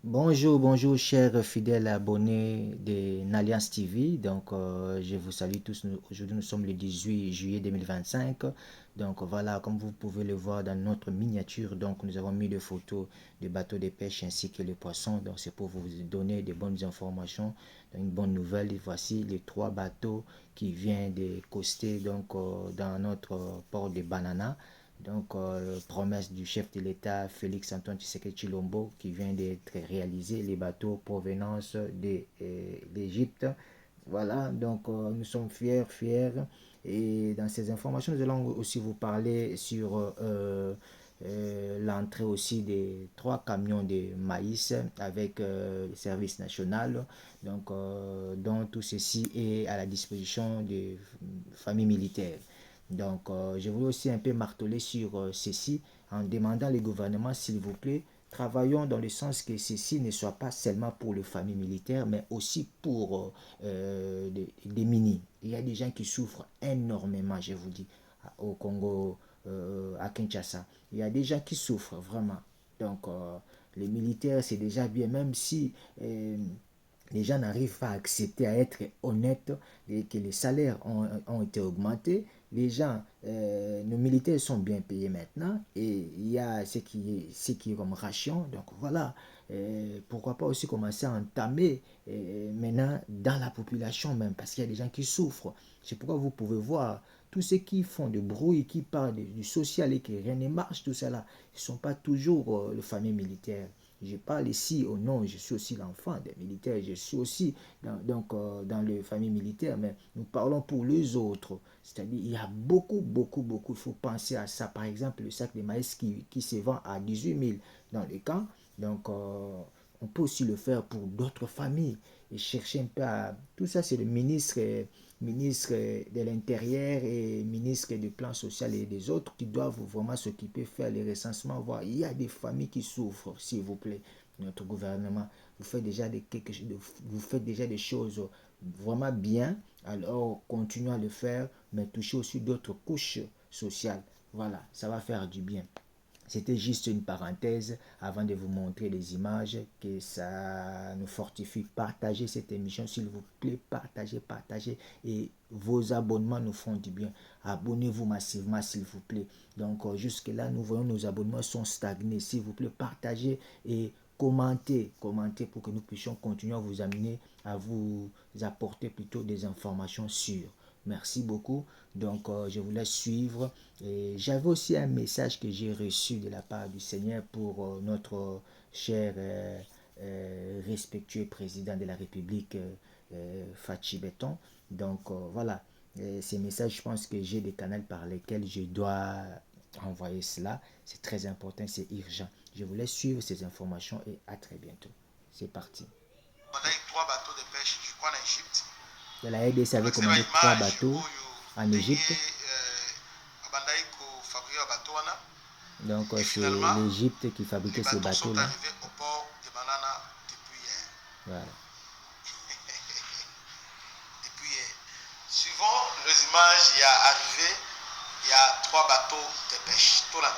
Bonjour, bonjour, chers fidèles abonnés de Nalliance TV. Je vous salue tous. Aujourd'hui, nous sommes le 18 juillet 2025. Donc, voilà, comme vous pouvez le voir dans notre miniature, donc, nous avons mis des photos des bateaux de pêche ainsi que les poissons. Donc, c'est pour vous donner de bonnes informations, une bonne nouvelle. Et voici les trois bateaux qui viennent de coster dans notre port de Banana. Promesse du chef de l'État Félix Antoine Tshisekedi Tshilombo qui vient d'être réalisé, les bateaux provenance d'Égypte. Voilà, nous sommes fiers. Et dans ces informations, nous allons aussi vous parler sur l'entrée aussi des trois camions de maïs avec le service national. Dont tout ceci est à la disposition des familles militaires. Je voulais aussi un peu marteler sur ceci en demandant au gouvernement, s'il vous plaît, travaillons dans le sens que ceci ne soit pas seulement pour les familles militaires, mais aussi pour des minis. Il y a des gens qui souffrent énormément, je vous dis, au Congo, à Kinshasa. Il y a des gens qui souffrent vraiment. Donc, les militaires, c'est déjà bien, même si les gens n'arrivent pas à accepter, à être honnêtes, et que les salaires ont été augmentés. Les gens, nos militaires sont bien payés maintenant et il y a ce qui est comme ration. Donc voilà, pourquoi pas aussi commencer à entamer maintenant dans la population même, parce qu'il y a des gens qui souffrent. C'est pourquoi vous pouvez voir tous ceux qui font du bruit, qui parlent du social et que rien ne marche, tout ça là, ils ne sont pas toujours les familles militaires. Je parle ici au nom, je suis aussi l'enfant des militaires, je suis aussi dans les familles militaires, mais nous parlons pour les autres. C'est-à-dire, il y a beaucoup, il faut penser à ça. Par exemple, le sac de maïs qui se vend à 18 000 dans les camps. Donc, on peut aussi le faire pour d'autres familles et chercher un peu à... Tout ça, c'est le ministre de l'Intérieur et ministre du plan social et des autres qui doivent vraiment s'occuper, faire les recensements, voir. Il y a des familles qui souffrent, s'il vous plaît. Notre gouvernement, vous faites déjà des choses vraiment bien, alors continuez à le faire, mais touchez aussi d'autres couches sociales. Voilà, ça va faire du bien. C'était juste une parenthèse avant de vous montrer les images que ça nous fortifie. Partagez cette émission s'il vous plaît, partagez et vos abonnements nous font du bien. Abonnez-vous massivement s'il vous plaît. Jusque là nous voyons nos abonnements sont stagnés. S'il vous plaît, partagez et commentez pour que nous puissions continuer à vous amener, à vous apporter plutôt des informations sûres. Merci beaucoup. Je vous laisse suivre. Et j'avais aussi un message que j'ai reçu de la part du Seigneur pour notre cher respectueux président de la République, Fachi Beton. Voilà. Ces messages, je pense que j'ai des canaux par lesquels je dois envoyer cela. C'est très important, c'est urgent. Je vous laisse suivre ces informations et à très bientôt. C'est parti. On a eu trois bateaux de pêche, je crois, en Égypte. La RDC avait commandé trois bateaux en Égypte. Et C'est finalement, l'Égypte qui les fabriquait ces bateaux sont bateaux-là. arrivés au port de Banana depuis hier. Voilà. Depuis hier. Suivant les images, il y a trois bateaux de pêche, tout la même.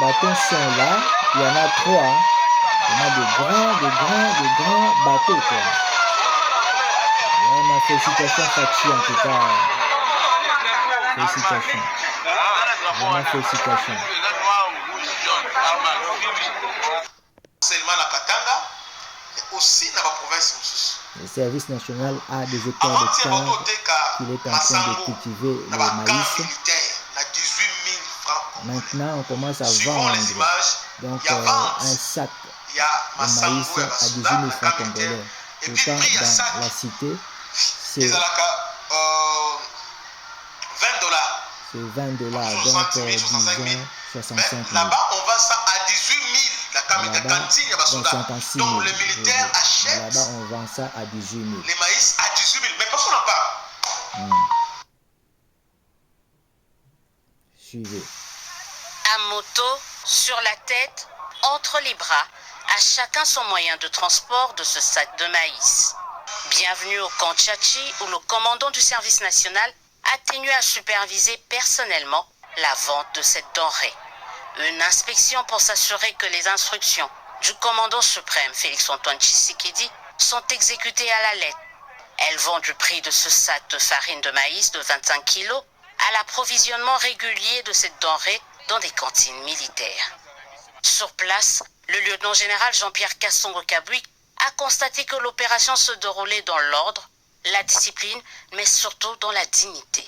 bâtons sont là. Il y en a 3. Il y en a de grands bateaux, quoi. Vraiment, félicitations Fachi, en tout cas. Félicitations. Vraiment, félicitations. Seulement la Katanga, mais aussi dans la province. Le service national a des hectares de terre qu'il est en train de cultiver le maïs. Maintenant, on commence à vendre donc un sac de maïs à 18 000 francs congolais. Pourtant, dans la cité, c'est 20 dollars. C'est 20 dollars, donc disons 65 000. Là-bas, on vend ça à 18 000. Là-bas, donc les militaires achètent. Là-bas, on vend ça à 18 000. Les maïs à 18 000. Mais personne n'en parle. Suivez. À moto, sur la tête, entre les bras, à chacun son moyen de transport de ce sac de maïs. Bienvenue au camp Tchatchi où le commandant du service national a tenu à superviser personnellement la vente de cette denrée. Une inspection pour s'assurer que les instructions du commandant suprême Félix-Antoine Tshisekedi sont exécutées à la lettre. Elles vont du prix de ce sac de farine de maïs de 25 kg à l'approvisionnement régulier de cette denrée dans des cantines militaires. Sur place, le lieutenant-général Jean-Pierre Kassongo-Kabouik a constaté que l'opération se déroulait dans l'ordre, la discipline, mais surtout dans la dignité.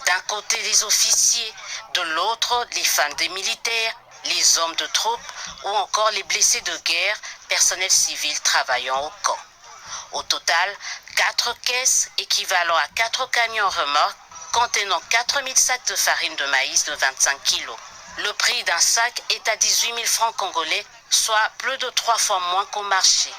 D'un côté les officiers, de l'autre les femmes des militaires, les hommes de troupes ou encore les blessés de guerre, personnel civil travaillant au camp. Au total, 4 caisses équivalent à 4 camions remorques contenant 4000 sacs de farine de maïs de 25 kg. Le prix d'un sac est à 18 000 francs congolais, soit plus de 3 fois moins qu'au marché.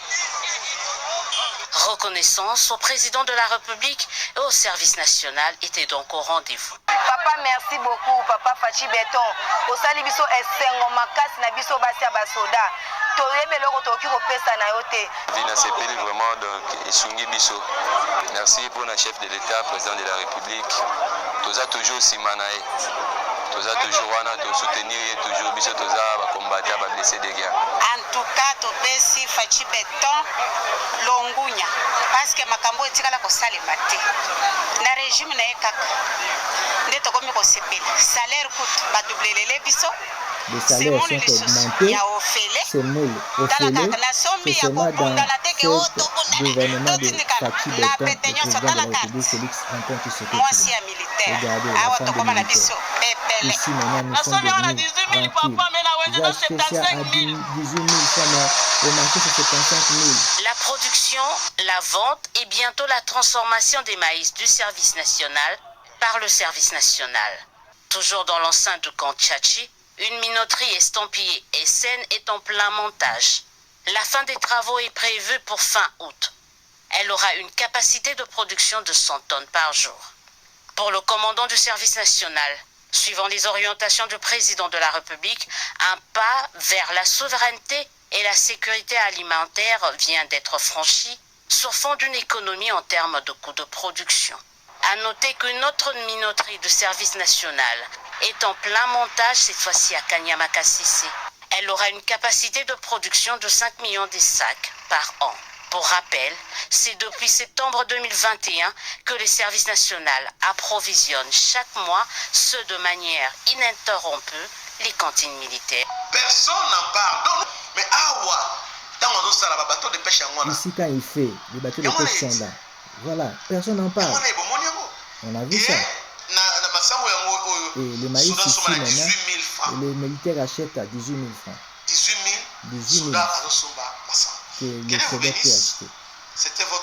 Reconnaissance au président de la République et au service national était donc au rendez-vous. Papa, merci beaucoup, Papa Fachi Béton. Au salibiso esengo makasi na biso basi ya basoda. Toyebeloko toki kopesa na yote. Vina sepeli vraiment donc esungi biso. Merci pour le chef de l'État, président de la République. Toza toujours simanae. Toza toujours wana to soutenir toujours biso toza ba combattre ba blessés de guerre. En tout cas, topesi Fachi Béton longunya parce que makambo etikala kosalema te. Na régime na ekaka. Nde tokomi kosepela. Salaire coûte ba doublelele biso. Les salaires sont augmentés, c'est moule au fêlé, c'est seulement dans ce gouvernement de Fachi Béton, le président de la République Félix-Antoine Tshisekedi. Regardez, la femme de militaire. Ici maintenant, nous sommes devenus tranquilles. J'ai acheté ça à 18 000 francs, mais au marché c'est 75 000. La production, la vente et bientôt la transformation des maïs du service national par le service national. Toujours dans l'enceinte du camp Tchatchi, une minoterie estampillée SN est en plein montage. La fin des travaux est prévue pour fin août. Elle aura une capacité de production de 100 tonnes par jour. Pour le commandant du service national, suivant les orientations du président de la République, un pas vers la souveraineté et la sécurité alimentaire vient d'être franchi sur fond d'une économie en termes de coûts de production. À noter qu'une autre minoterie de service national est en plein montage, cette fois-ci à Kanyama-Kassisi. Elle aura une capacité de production de 5 millions de sacs par an. Pour rappel, c'est depuis septembre 2021 que le service national approvisionne chaque mois, ceux de manière ininterrompue, les cantines militaires. Personne n'en parle. Donc, mais bateau de pêche ici, quand il fait, les bateaux de pêche sont là. Voilà, personne n'en parle. On a vu ça. Et le maïs ici maintenant, les militaires achètent à 18 000 francs. 18 000 que le Québec peut acheter. C'était votre